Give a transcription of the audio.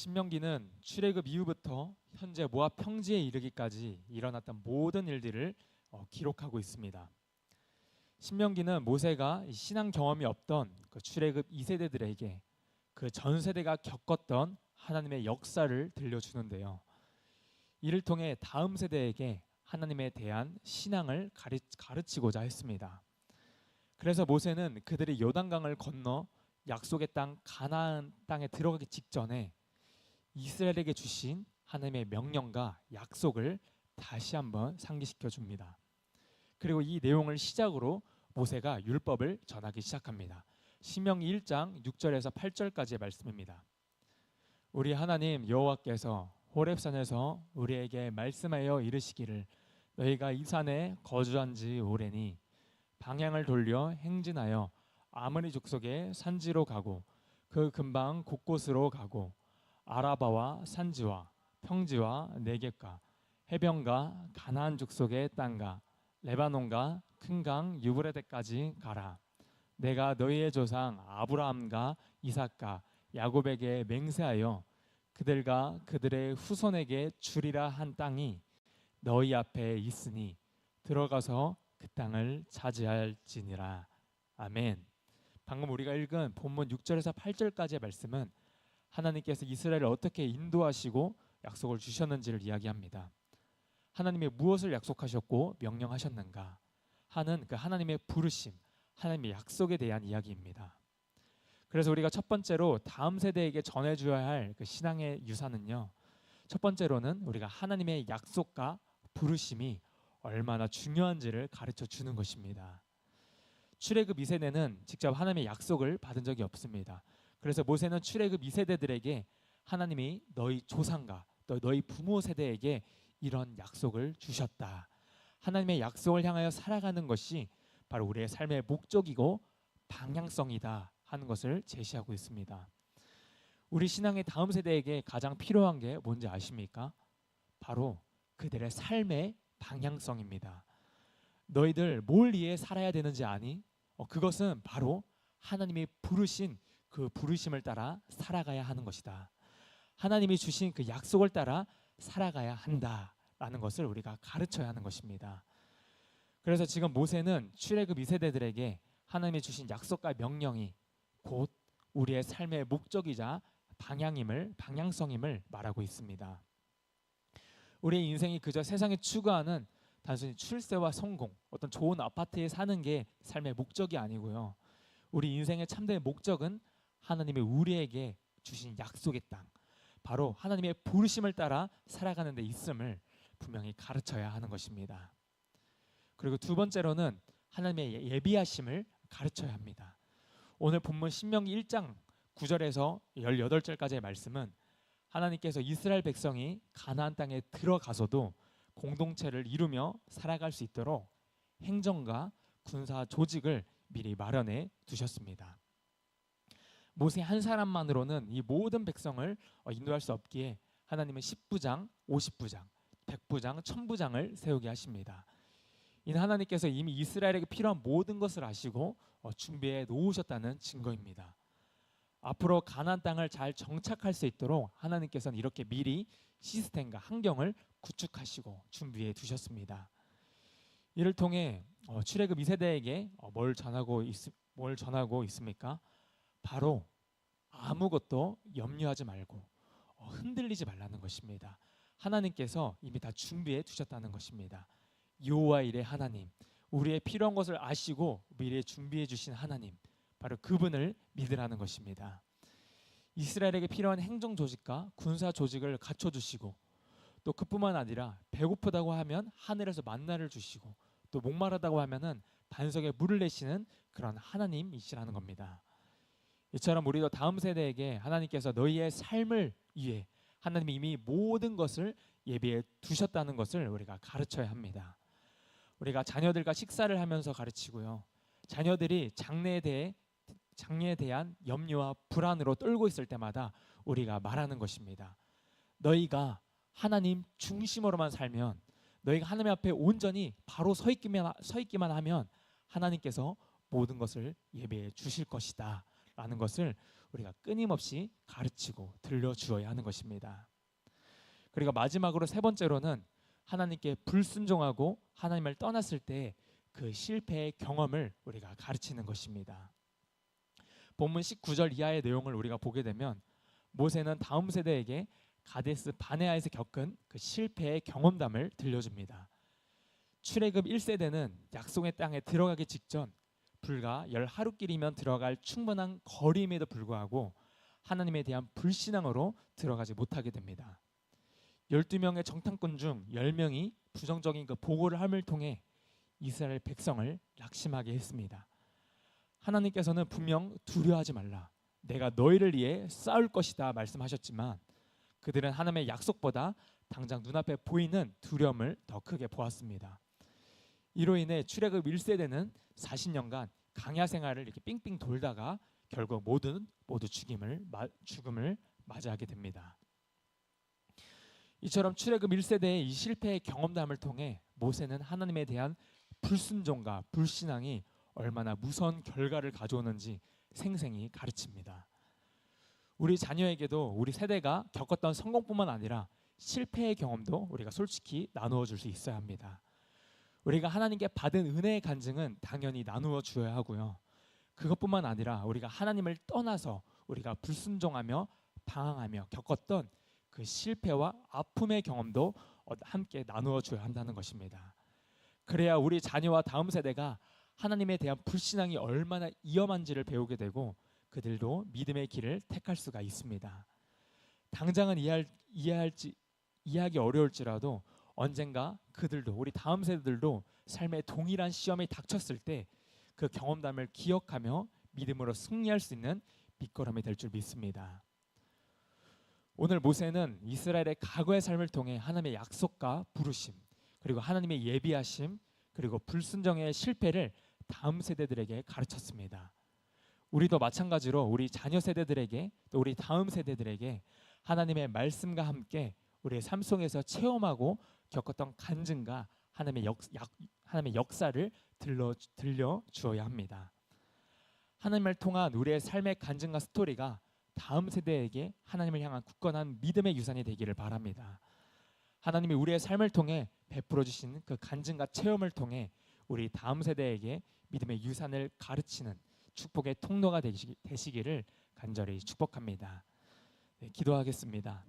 신명기는 출애굽 이후부터 현재 모압 평지에 이르기까지 일어났던 모든 일들을 기록하고 있습니다. 신명기는 모세가 신앙 경험이 없던 그 출애굽 2세대들에게 그 전 세대가 겪었던 하나님의 역사를 들려주는데요. 이를 통해 다음 세대에게 하나님에 대한 신앙을 가르치고자 했습니다. 그래서 모세는 그들이 요단강을 건너 약속의 땅 가나안 땅에 들어가기 직전에 이스라엘에게 주신 하나님의 명령과 약속을 다시 한번 상기시켜 줍니다. 그리고 이 내용을 시작으로 모세가 율법을 전하기 시작합니다. 신명기 1장 6절에서 8절까지의 말씀입니다. 우리 하나님 여호와께서 호렙산에서 우리에게 말씀하여 이르시기를 너희가 이 산에 거주한 지 오래니 방향을 돌려 행진하여 아므리 족속의 산지로 가고 그 근방 곳곳으로 가고 아라바와 산지와 평지와 네겝과 해변과 가나안 족속의 땅과 레바논과 큰 강 유브라데까지 가라. 내가 너희의 조상 아브라함과 이삭과 야곱에게 맹세하여 그들과 그들의 후손에게 주리라 한 땅이 너희 앞에 있으니 들어가서 그 땅을 차지할지니라. 아멘. 방금 우리가 읽은 본문 6절에서 8절까지의 말씀은 하나님께서 이스라엘을 어떻게 인도하시고 약속을 주셨는지를 이야기합니다. 하나님이 무엇을 약속하셨고 명령하셨는가 하는 그 하나님의 부르심, 하나님의 약속에 대한 이야기입니다. 그래서 우리가 첫 번째로 다음 세대에게 전해줘야 할 그 신앙의 유산은요, 첫 번째로는 우리가 하나님의 약속과 부르심이 얼마나 중요한지를 가르쳐 주는 것입니다. 출애굽 2세대는 직접 하나님의 약속을 받은 적이 없습니다. 그래서 모세는 출애굽 2세대들에게 하나님이 너희 조상과 또 너희 부모 세대에게 이런 약속을 주셨다. 하나님의 약속을 향하여 살아가는 것이 바로 우리의 삶의 목적이고 방향성이다 하는 것을 제시하고 있습니다. 우리 신앙의 다음 세대에게 가장 필요한 게 뭔지 아십니까? 바로 그들의 삶의 방향성입니다. 너희들 뭘 위해 살아야 되는지 아니? 그것은 바로 하나님이 부르신 그 부르심을 따라 살아가야 하는 것이다. 하나님이 주신 그 약속을 따라 살아가야 한다라는 것을 우리가 가르쳐야 하는 것입니다. 그래서 지금 모세는 출애굽 2세대들에게 하나님이 주신 약속과 명령이 곧 우리의 삶의 목적이자 방향성임을 말하고 있습니다. 우리의 인생이 그저 세상에 추구하는 단순히 출세와 성공, 어떤 좋은 아파트에 사는 게 삶의 목적이 아니고요. 우리 인생의 참된 목적은 하나님이 우리에게 주신 약속의 땅, 바로 하나님의 부르심을 따라 살아가는 데 있음을 분명히 가르쳐야 하는 것입니다. 그리고 두 번째로는 하나님의 예비하심을 가르쳐야 합니다. 오늘 본문 신명기 1장 9절에서 18절까지의 말씀은 하나님께서 이스라엘 백성이 가나안 땅에 들어가서도 공동체를 이루며 살아갈 수 있도록 행정과 군사 조직을 미리 마련해 두셨습니다. 모세 한 사람만으로는 이 모든 백성을 인도할 수 없기에 하나님은 10부장, 50부장, 100부장, 1000부장을 세우게 하십니다. 이는 하나님께서 이미 이스라엘에게 필요한 모든 것을 아시고 준비해 놓으셨다는 증거입니다. 앞으로 가나안 땅을 잘 정착할 수 있도록 하나님께서는 이렇게 미리 시스템과 환경을 구축하시고 준비해 두셨습니다. 이를 통해 출애굽 2세대에게 뭘 전하고 있습니까? 바로 아무것도 염려하지 말고 흔들리지 말라는 것입니다. 하나님께서 이미 다 준비해 두셨다는 것입니다. 여호와 일의 하나님, 우리의 필요한 것을 아시고 미리 준비해 주신 하나님, 바로 그분을 믿으라는 것입니다. 이스라엘에게 필요한 행정 조직과 군사 조직을 갖춰주시고 또 그뿐만 아니라 배고프다고 하면 하늘에서 만나를 주시고 또 목마르다고 하면은 반석에 물을 내시는 그런 하나님이시라는 겁니다. 이처럼 우리도 다음 세대에게 하나님께서 너희의 삶을 위해 하나님이 이미 모든 것을 예비해 두셨다는 것을 우리가 가르쳐야 합니다. 우리가 자녀들과 식사를 하면서 가르치고요. 자녀들이 장래에 대한 염려와 불안으로 떨고 있을 때마다 우리가 말하는 것입니다. 너희가 하나님 중심으로만 살면, 너희가 하나님 앞에 온전히 바로 서 있기만 하면 하나님께서 모든 것을 예배해 주실 것이다 라는 것을 우리가 끊임없이 가르치고 들려주어야 하는 것입니다. 그리고 마지막으로 세 번째로는 하나님께 불순종하고 하나님을 떠났을 때 그 실패의 경험을 우리가 가르치는 것입니다. 본문 19절 이하의 내용을 우리가 보게 되면 모세는 다음 세대에게 가데스 바네아에서 겪은 그 실패의 경험담을 들려줍니다. 출애굽 1세대는 약속의 땅에 들어가기 직전 불과 10하루길이면 들어갈 충분한 거리임에도 불구하고 하나님에 대한 불신앙으로 들어가지 못하게 됩니다. 12명의 정탐꾼 중 10명이 부정적인 그 보고를 함을 통해 이스라엘 백성을 낙심하게 했습니다. 하나님께서는 분명 두려워하지 말라, 내가 너희를 위해 싸울 것이다 말씀하셨지만 그들은 하나님의 약속보다 당장 눈앞에 보이는 두려움을 더 크게 보았습니다. 이로 인해 출애굽 1세대는 40년간 강야 생활을 이렇게 삥삥 돌다가 결국 모두 죽음을 맞이하게 됩니다. 이처럼 출애굽 1세대의 이 실패의 경험담을 통해 모세는 하나님에 대한 불순종과 불신앙이 얼마나 무서운 결과를 가져오는지 생생히 가르칩니다. 우리 자녀에게도 우리 세대가 겪었던 성공뿐만 아니라 실패의 경험도 우리가 솔직히 나누어 줄 수 있어야 합니다. 우리가 하나님께 받은 은혜의 간증은 당연히 나누어 주어야 하고요. 그것뿐만 아니라 우리가 하나님을 떠나서 우리가 불순종하며 방황하며 겪었던 그 실패와 아픔의 경험도 함께 나누어 줘야 한다는 것입니다. 그래야 우리 자녀와 다음 세대가 하나님에 대한 불신앙이 얼마나 위험한지를 배우게 되고 그들도 믿음의 길을 택할 수가 있습니다. 당장은 이해하기 어려울지라도 언젠가 그들도, 우리 다음 세대들도 삶의 동일한 시험이 닥쳤을 때 그 경험담을 기억하며 믿음으로 승리할 수 있는 밑거름이 될 줄 믿습니다. 오늘 모세는 이스라엘의 과거의 삶을 통해 하나님의 약속과 부르심, 그리고 하나님의 예비하심, 그리고 불순종의 실패를 다음 세대들에게 가르쳤습니다. 우리도 마찬가지로 우리 자녀 세대들에게, 또 우리 다음 세대들에게 하나님의 말씀과 함께 우리의 삶 속에서 체험하고 겪었던 간증과 하나님의 역사를 들려 주어야 합니다. 하나님을 통한 우리의 삶의 간증과 스토리가 다음 세대에게 하나님을 향한 굳건한 믿음의 유산이 되기를 바랍니다. 하나님이 우리의 삶을 통해 베풀어 주신 그 간증과 체험을 통해 우리 다음 세대에게 믿음의 유산을 가르치는 축복의 통로가 되시기를 간절히 축복합니다. 네, 기도하겠습니다.